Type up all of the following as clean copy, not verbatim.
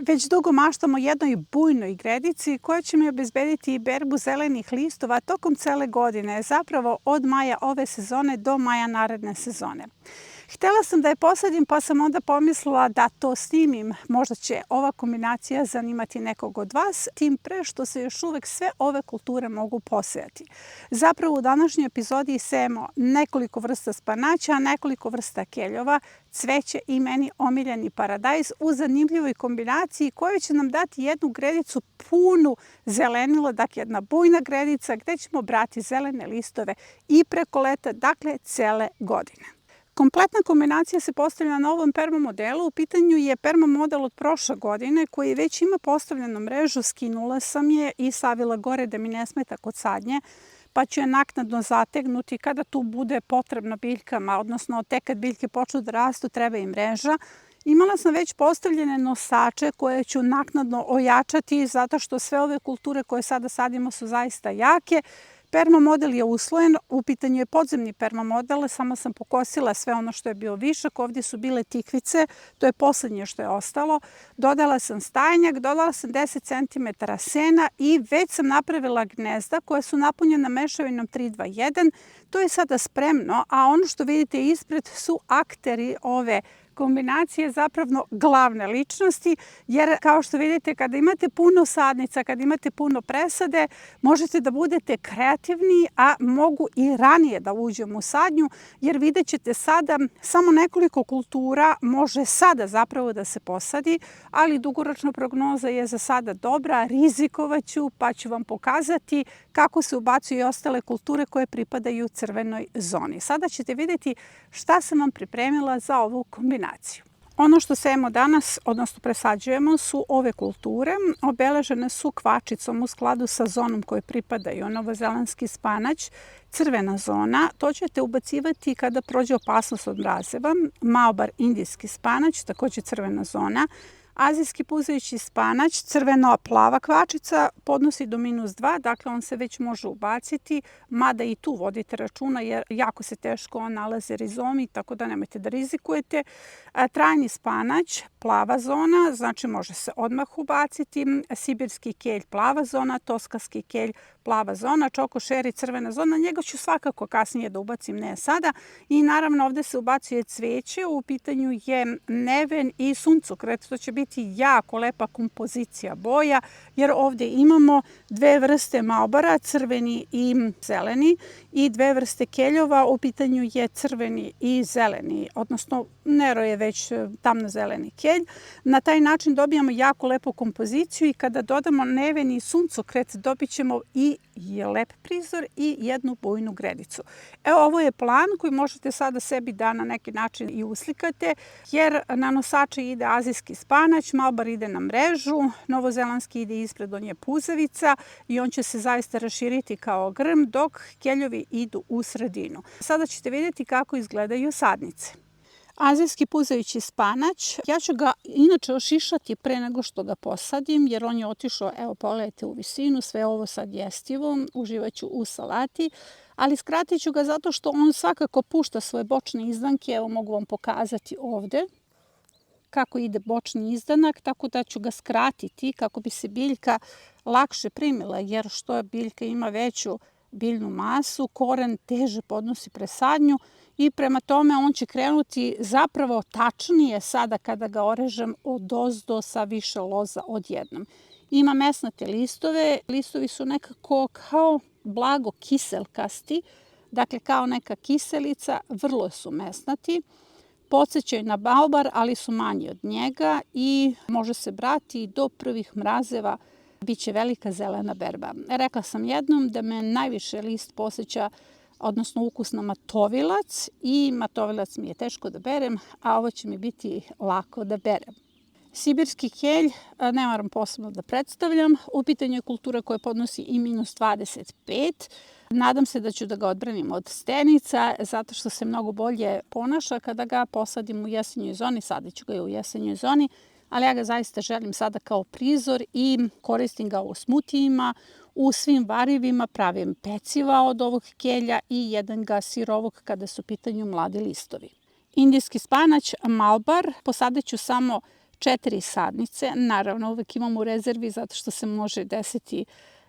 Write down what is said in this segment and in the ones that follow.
Već dugo maštam o jednoj bujnoj gredici koja će mi obezbediti berbu zelenih listova tokom cele godine, zapravo od maja ove sezone do maja naredne sezone. Htela sam da je posadim, pa sam onda pomislila da to snimim. Možda će ova kombinacija zanimati nekog od vas, tim pre što se još uvek sve ove kulture mogu posejati. Zapravo u današnjoj epizodi sejemo nekoliko vrsta spanaća, nekoliko vrsta keljova, cveće i meni omiljeni paradajz u zanimljivoj kombinaciji koja će nam dati jednu gredicu punu zelenila, dakle jedna bujna gredica gde ćemo brati zelene listove i preko leta, dakle cele godine. Kompletna kombinacija se postavlja na ovom perma modelu. U pitanju je perma model od prošle godine koji već ima postavljenu mrežu. Skinula sam je i stavila gore da mi ne smeta kod sadnje, pa ću je naknadno zategnuti kada tu bude potrebno biljkama, odnosno tek kad biljke počnu da rastu treba im mreža. Imala sam već postavljene nosače koje ću naknadno ojačati zato što sve ove kulture koje sada sadimo su zaista jake. Perma model je uslojen, u pitanju je podzemni perma model, samo sam pokosila sve ono što je bio višak, ovdje su bile tikvice, to je poslednje što je ostalo. Dodala sam stajnjak, dodala sam 10 cm sena i već sam napravila gnezda koja su napunjena mešavinom 3-2-1. To je sada spremno, a ono što vidite ispred su akteri ove kombinacije, zapravo glavne ličnosti, jer kao što vidite kada imate puno sadnica, kada imate puno presade, možete da budete kreativni, a mogu i ranije da uđemo u sadnju, jer vidjet ćete sada samo nekoliko kultura može sada zapravo da se posadi, ali dugoročna prognoza je za sada dobra, rizikovaću pa ću vam pokazati kako se ubacuju i ostale kulture koje pripadaju crvenoj zoni. Sada ćete vidjeti šta sam vam pripremila za ovu kombinaciju. Ono što sejemo danas, odnosno presađujemo, su ove kulture. Obeležene su kvačicom u skladu sa zonom koje pripadaju. Novozelandski spanać, crvena zona, to ćete ubacivati kada prođe opasnost od mrazeva. Maobar, indijski spanać, takođe crvena zona. Azijski puzajući spanać, crveno-plava kvačica, podnosi do -2, dakle on se već može ubaciti, mada i tu vodite računa jer jako se teško nalaze rizomi, tako da nemojte da rizikujete. Trajni spanać, plava zona, znači može se odmah ubaciti. Sibirski kelj, plava zona, toskanski kelj, plava zona, čokošeri, crvena zona, njega ću svakako kasnije da ubacim, ne sada. I naravno ovde se ubacuje cveće, u pitanju je neven i suncokret, to će biti jako lepa kompozicija boja, jer ovde imamo dve vrste maobara, crveni i zeleni, i dve vrste keljova, u pitanju je crveni i zeleni, odnosno Nero je već tamno-zeleni kelj. Na taj način dobijamo jako lepu kompoziciju i kada dodamo neven i suncokret dobit ćemo i lep prizor i jednu bujnu gredicu. Evo, ovo je plan koji možete sada sebi da na neki način i uslikate, jer na nosače ide azijski spanać, maobar ide na mrežu, novozelandski ide ispred, on je puzavica i on će se zaista raširiti kao grm, dok keljovi idu u sredinu. Sada ćete vidjeti kako izgledaju sadnice. Azijski puzajući spanać, ja ću ga inače ošišati pre nego što ga posadim, jer on je otišao, evo pogledajte, u visinu, sve ovo sad jestivo, uživaću u salati, ali skratit ću ga zato što on svakako pušta svoje bočne izdanke, evo mogu vam pokazati ovde kako ide bočni izdanak, tako da ću ga skratiti kako bi se biljka lakše primila, jer što biljka ima veću biljnu masu, koren teže podnosi presadnju i prema tome on će krenuti zapravo tačnije sada kada ga orežem odozdo sa više loza odjednom. Ima mesnate listove, listovi su nekako kao blago kiselkasti, dakle kao neka kiselica, vrlo su mesnati. Podsećaju na baobar, ali su manji od njega i može se brati do prvih mrazeva, biće velika zelena berba. Rekla sam jednom da me najviše list podseća, odnosno ukus na matovilac, i matovilac mi je teško da berem, a ovo će mi biti lako da berem. Sibirski kelj ne moram posebno da predstavljam. U pitanju je kultura koja podnosi i -25. Nadam se da ću da ga odbranim od stenica, zato što se mnogo bolje ponaša kada ga posadim u jesenjoj zoni. Sadit ću ga i u jesenjoj zoni, ali ja ga zaista želim sada kao prizor i koristim ga u smutijima, u svim varivima, pravim peciva od ovog kelja i jedem ga sirovog kada su u pitanju mladi listovi. Indijski spanać, maobar, posadit ću samo 4 sadnice. Naravno, uvek imam u rezervi zato što se može desiti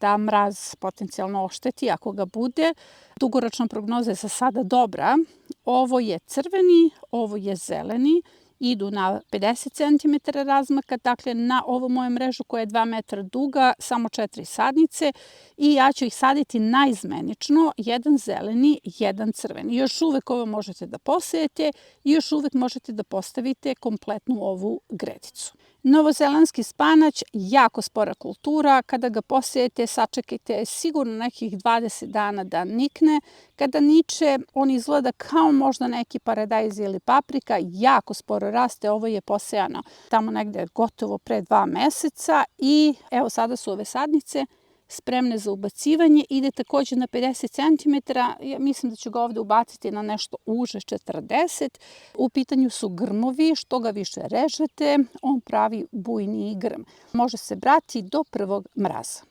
da mraz potencijalno ošteti ako ga bude. Dugoročna prognoza je za sada dobra. Ovo je crveni, ovo je zeleni. Idu na 50 cm razmaka, dakle na ovu moju mrežu koja je 2 metra duga, samo 4 sadnice i ja ću ih saditi naizmenično, jedan zeleni, jedan crveni. Još uvek ovo možete da posejete i još uvek možete da postavite kompletnu ovu gredicu. Novozelandski spanać, jako spora kultura. Kada ga posejete, sačekajte sigurno nekih 20 dana da nikne. Kada niče, on izgleda kao možda neki paradajz ili paprika, jako sporo raste. Ovo je posejano tamo negde gotovo pre 2 meseca i evo sada su ove sadnice spremne za ubacivanje. Ide takođe na 50 cm. Ja mislim da ću ga ovde ubaciti na nešto uže 40. U pitanju su grmovi. Što ga više režete, on pravi bujniji grm. Može se brati do prvog mraza.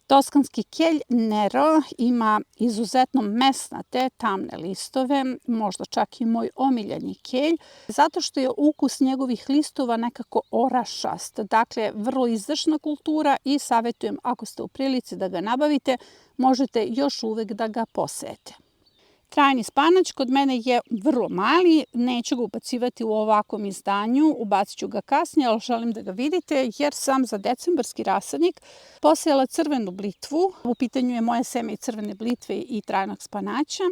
Toskanski kelj Nero ima izuzetno mesnate, tamne listove, možda čak i moj omiljeni kelj, zato što je ukus njegovih listova nekako orašast. Dakle, vrlo izdašna kultura i savjetujem ako ste u prilici da ga nabavite, možete još uvek da ga posejete. Trajni spanać kod mene je vrlo mali, neću ga ubacivati u ovakvom izdanju, ubacit ću ga kasnije, ali želim da ga vidite jer sam za decembarski rasadnik posejala crvenu blitvu. U pitanju je moje seme i crvene blitve i trajnog spanaća.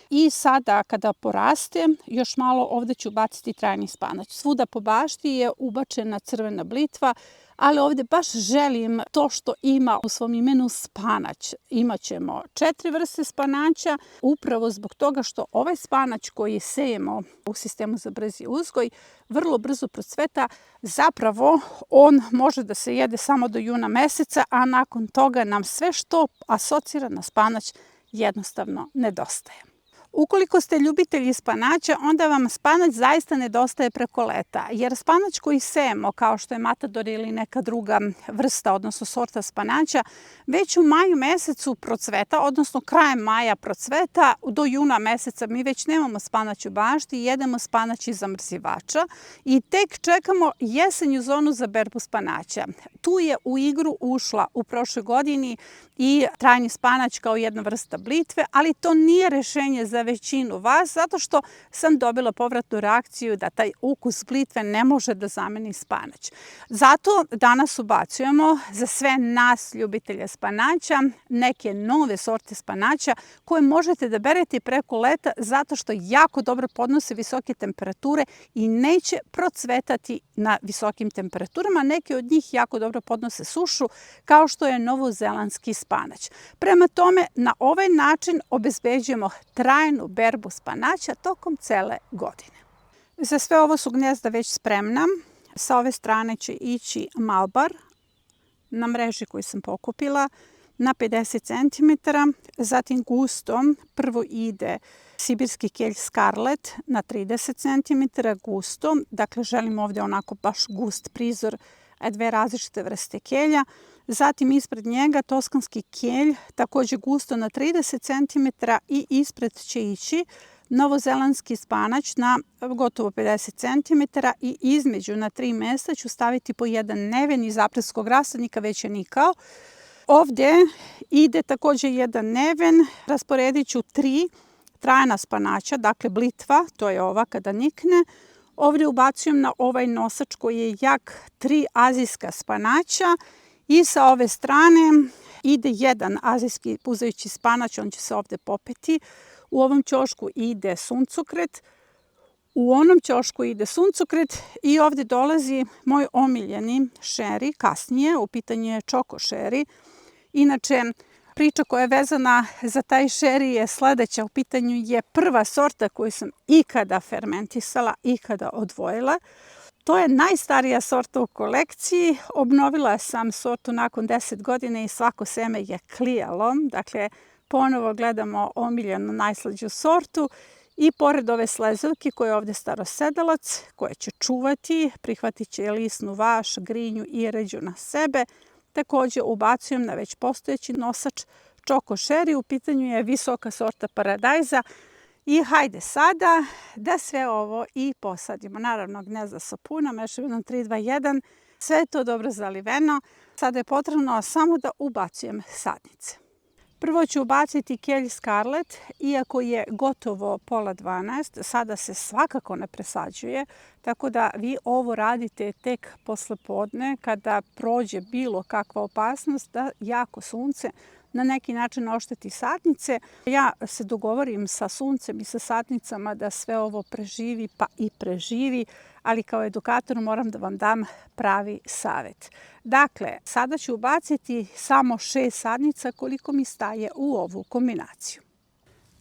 I sada kada poraste, još malo ovde ću baciti trajni spanać. Svuda po bašti je ubačena crvena blitva, ali ovde baš želim to što ima u svom imenu spanać. Imaćemo 4 vrste spanaća, upravo zbog toga što ovaj spanać koji sejemo u sistemu za brzi uzgoj vrlo brzo procveta. Zapravo, on može da se jede samo do juna meseca, a nakon toga nam sve što asocira na spanać jednostavno nedostaje. Ukoliko ste ljubitelji spanaća, onda vam spanać zaista nedostaje preko leta, jer spanać koji sejemo, kao što je matador ili neka druga vrsta, odnosno sorta spanaća, već u maju mesecu procveta, odnosno krajem maja procveta, do juna meseca mi već nemamo spanać u bašti, jedemo spanać iz zamrzivača i tek čekamo jesenju zonu za berbu spanaća. Tu je u igru ušla u prošloj godini i trajni spanać kao jedna vrsta blitve, ali to nije rešenje za većinu vas, zato što sam dobila povratnu reakciju da taj ukus blitve ne može da zameni spanać. Zato danas ubacujemo za sve nas ljubitelja spanaća neke nove sorte spanaća koje možete da berete preko leta zato što jako dobro podnose visoke temperature i neće procvetati na visokim temperaturama. Neki od njih jako dobro podnose sušu, kao što je novozelandski spanać. Prema tome, na ovaj način obezbeđujemo trajnu berbu spanaća tokom cele godine. Za sve ovo su gnjezda već spremna. Sa ove strane će ići malbar na mreži koju sam pokupila na 50 cm. Zatim gusto prvo ide sibirski kelj Scarlet na 30 cm gusto. Dakle, želim ovde onako baš gust prizor dve različite vrste kelja. Zatim ispred njega toskanski kelj, takođe gusto na 30 cm i ispred će ići novozelandski spanać na gotovo 50 cm i između na 3 mesta ću staviti po jedan neven iz aprilskog rasadnika, već je nikao. Ovde ide takođe jedan neven, rasporedit ću 3 trajna spanaća, dakle blitva, to je ova kada nikne. Ovde ubacujem na ovaj nosač koji je jak 3 azijska spanaća i sa ove strane ide jedan azijski puzajući spanać, on će se ovde popeti. U ovom ćošku ide suncokret, u onom ćošku ide suncokret i ovde dolazi moj omiljeni šeri, kasnije, u pitanju je čoko šeri. Inače, priča koja je vezana za taj šeri je sledeća. U pitanju je prva sorta koju sam ikada fermentisala, ikada odvojila. To je najstarija sorta u kolekciji. Obnovila sam sortu nakon 10 godina i svako seme je klijalo. Dakle, ponovo gledamo omiljenu najslađu sortu i pored ove slezovke koja je ovde starosedalac, koja će čuvati, prihvatit će lisnu vaš, grinju i ređu na sebe. Takođe ubacujem na već postojeći nosač čoko šeri. U pitanju je visoka sorta paradajza I hajde sada da sve ovo i posadimo. Naravno, gnezda su puna, mešavinom 3-2-1, sve je to dobro zaliveno. Sada je potrebno samo da ubacujem sadnice. Prvo ću ubaciti kelj Scarlet, iako je gotovo 11:30, sada se svakako ne presađuje, tako da vi ovo radite tek posle podne kada prođe bilo kakva opasnost da jako sunce na neki način ošteti sadnice. Ja se dogovorim sa suncem i sa sadnicama da sve ovo preživi, pa i preživi, ali kao edukator moram da vam dam pravi savet. Dakle, sada ću ubaciti samo 6 sadnica koliko mi staje u ovu kombinaciju.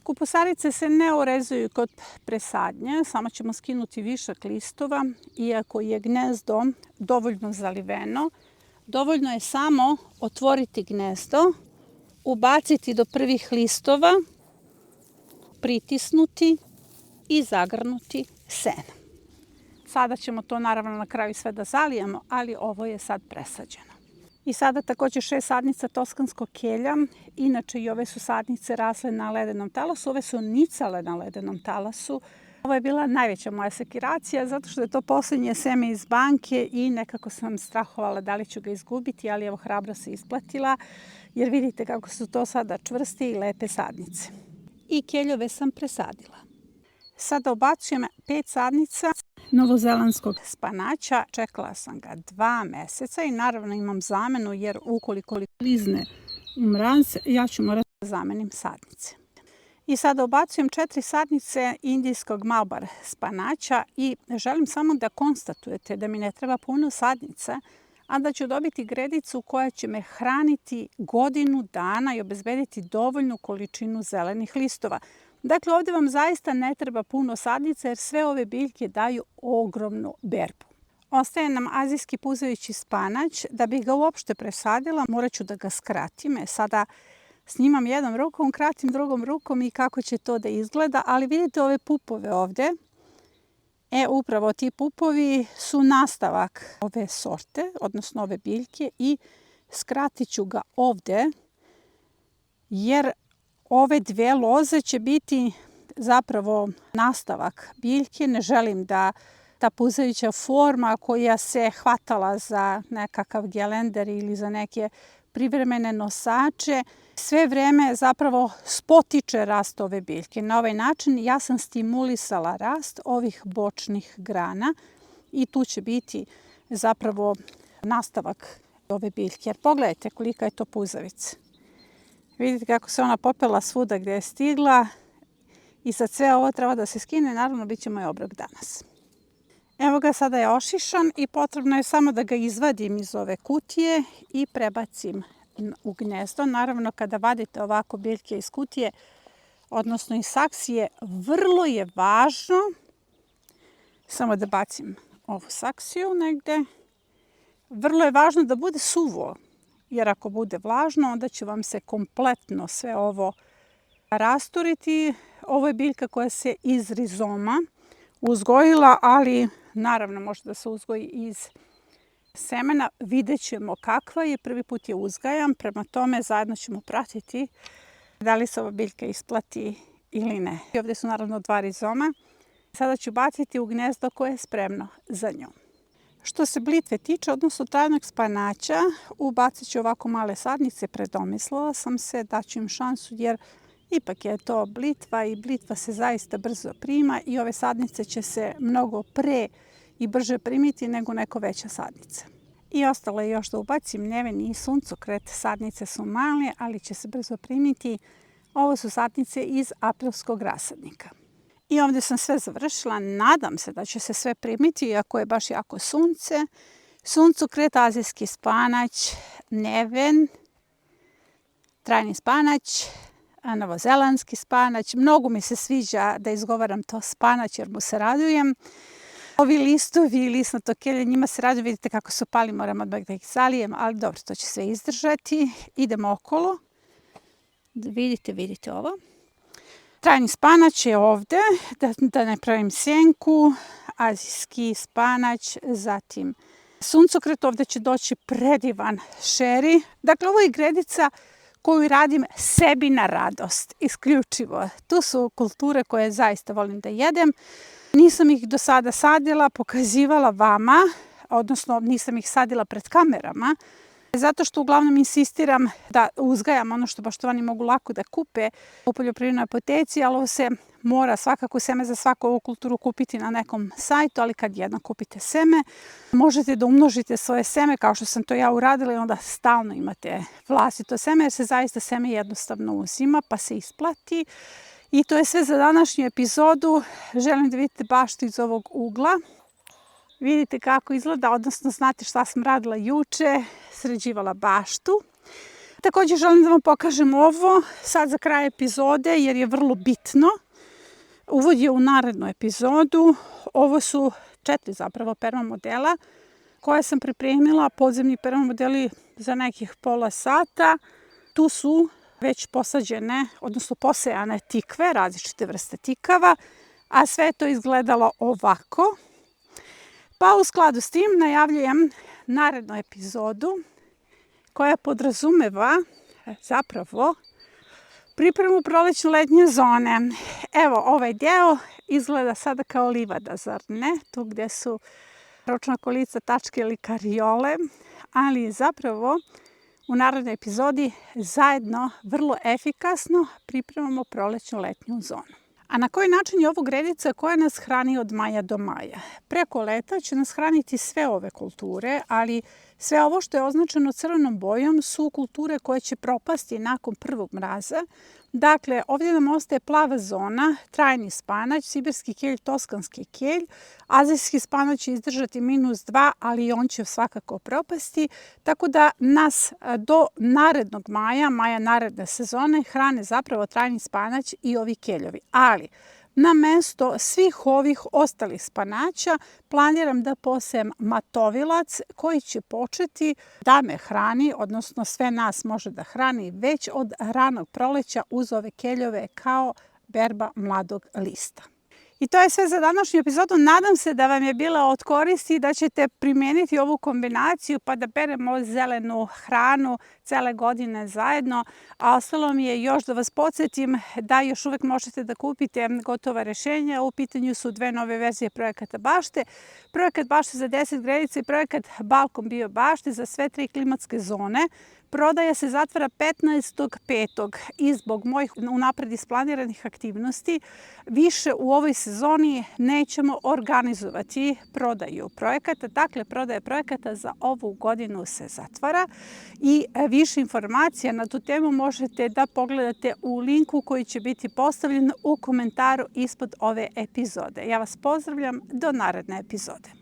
Kupusarice se ne orezuju kod presadnje, samo ćemo skinuti višak listova. Iako je gnezdo dovoljno zaliveno, dovoljno je samo otvoriti gnezdo, ubaciti do prvih listova, pritisnuti i zagrnuti seno. Sada ćemo to naravno na kraju sve da zalijemo, ali ovo je sad presađeno. I sada također 6 sadnica toskanskog kelja. Inače i ove su sadnice rasle na ledenom talasu, ove su nicale na ledenom talasu. Ovo je bila najveća moja sekiracija zato što je to posljednje seme iz banke i nekako sam strahovala da li ću ga izgubiti, ali evo hrabro se isplatila jer vidite kako su to sada čvrste i lepe sadnice. I keljove sam presadila. Sada ubacujem 5 sadnica novozelandskog spanaća. Čekala sam ga 2 meseca i naravno imam zamenu jer ukoliko klizne u mraz, ja ću morati da zamenim sadnice. I sada ubacujem 4 sadnice indijskog Malabar spanaća i želim samo da konstatujete da mi ne treba puno sadnica, a da ću dobiti gredicu koja će me hraniti godinu dana i obezbediti dovoljnu količinu zelenih listova. Dakle, ovdje vam zaista ne treba puno sadnica jer sve ove biljke daju ogromnu berbu. Ostaje nam azijski puzajući spanać. Da bih ga uopšte presadila, morat ću da ga skratim. Sada snimam jednom rukom, kratim drugom rukom i kako će to da izgleda. Ali vidite ove pupove ovdje. Upravo ti pupovi su nastavak ove sorte, odnosno ove biljke i skratit ću ga ovdje jer ove 2 loze će biti zapravo nastavak biljke. Ne želim da ta puzajuća forma koja se hvatala za nekakav gelender ili za neke privremene nosače, sve vreme zapravo spotiče rast ove biljke. Na ovaj način ja sam stimulisala rast ovih bočnih grana i tu će biti zapravo nastavak ove biljke. Jer pogledajte kolika je to puzavica. Vidite kako se ona popela svuda gdje je stigla i sad sve ovo treba da se skine. Naravno, bit će moj obrok danas. Evo ga, sada je ošišan i potrebno je samo da ga izvadim iz ove kutije i prebacim u gnezdo. Naravno, kada vadite ovako biljke iz kutije, odnosno iz saksije, vrlo je važno, samo da bacim ovu saksiju negde, vrlo je važno da bude suvo. Jer ako bude vlažno, onda će vam se kompletno sve ovo rasturiti. Ovo je biljka koja se iz rizoma uzgojila, ali naravno može da se uzgoji iz semena. Vidjet ćemo kakva je, prvi put je uzgajam, prema tome zajedno ćemo pratiti da li se ova biljka isplati ili ne. I ovdje su naravno 2 rizoma. Sada ću baciti u gnezdo koje je spremno za nju. Što se blitve tiče, odnosno trajnog spanaća, ubacit ću ovako male sadnice. Predomislila sam se, daću im šansu jer ipak je to blitva i blitva se zaista brzo prima i ove sadnice će se mnogo pre i brže primiti nego neko veća sadnica. I ostalo je još da ubacim neven i suncokret. Sadnice su male, ali će se brzo primiti. Ovo su sadnice iz aprilskog rasadnika. I ovdje sam sve završila. Nadam se da će se sve primiti, iako je baš jako sunce. Suncokret, azijski spanać, neven, trajni spanać, novozelandski spanać. Mnogo mi se sviđa da izgovaram to spanać jer mu se radujem. Ovi listovi, listnato kelje, njima se radujem. Vidite kako su pali, moram odmah da ih zalijem, ali dobro, to će sve izdržati. Idemo okolo. Vidite ovo. Trajni spanać je ovdje, da ne pravim sjenku, azijski spanać, zatim suncokret, ovdje će doći predivan šeri. Dakle, ovo je gredica koju radim sebi na radost, isključivo. Tu su kulture koje zaista volim da jedem. Nisam ih do sada sadila, pokazivala vama, odnosno nisam ih sadila pred kamerama, zato što uglavnom insistiram da uzgajam ono što poštovani mogu lako da kupe u poljoprivrednoj apoteci, ali ovo se mora svakako seme za svaku ovu kulturu kupiti na nekom sajtu, ali kad jedno kupite seme, možete da umnožite svoje seme kao što sam to ja uradila i onda stalno imate vlastito seme, jer se zaista seme jednostavno uzima pa se isplati. I to je sve za današnju epizodu. Želim da vidite baštu iz ovog ugla. Vidite kako izgleda, odnosno znate šta sam radila juče, sređivala baštu. Također želim da vam pokažem ovo sad za kraj epizode jer je vrlo bitno. Uvod je u narednu epizodu. Ovo su 4 zapravo permamodela koje sam pripremila, podzemni permamodeli za nekih pola sata. Tu su već posađene, odnosno posejane tikve, različite vrste tikava, a sve je to izgledalo ovako. Pa u skladu s tim najavljujem narednu epizodu koja podrazumeva zapravo pripremu prolećno-letnje zone. Evo, ovaj deo izgleda sada kao livada, zar ne? Tu gdje su ročna kolica, tačke ili kariole, ali zapravo u narednoj epizodi zajedno vrlo efikasno pripremamo prolećno-letnju zonu. A na koji način je ovo gredica koja nas hrani od maja do maja? Preko leta će nas hraniti sve ove kulture, ali sve ovo što je označeno crvenom bojom su kulture koje će propasti nakon prvog mraza. Dakle, ovdje nam ostaje plava zona, trajni spanać, sibirski kelj, toskanski kelj. Azijski spanać će izdržati -2, ali on će svakako propasti. Tako da nas do narednog maja naredne sezone, hrane zapravo trajni spanać i ovi keljovi. Ali na mesto svih ovih ostalih spanaća planiram da posejem matovilac koji će početi da me hrani, odnosno sve nas može da hrani već od ranog proleća uz ove keljove kao berba mladog lista. I to je sve za današnju epizodu. Nadam se da vam je bila od koristi i da ćete primijeniti ovu kombinaciju pa da beremo zelenu hranu cele godine zajedno. A ostalo mi je još da vas podsjetim da još uvek možete da kupite gotova rešenja. U pitanju su 2 nove verzije projekata bašte. Projekat bašte za 10 gredica i projekat Balkon bio bašte za sve 3 klimatske zone. Prodaja se zatvara 15.5. i zbog mojih unapred isplaniranih aktivnosti više u ovoj sezoni nećemo organizovati prodaju projekata. Dakle, prodaja projekata za ovu godinu se zatvara i više informacija na tu temu možete da pogledate u linku koji će biti postavljen u komentaru ispod ove epizode. Ja vas pozdravljam do naredne epizode.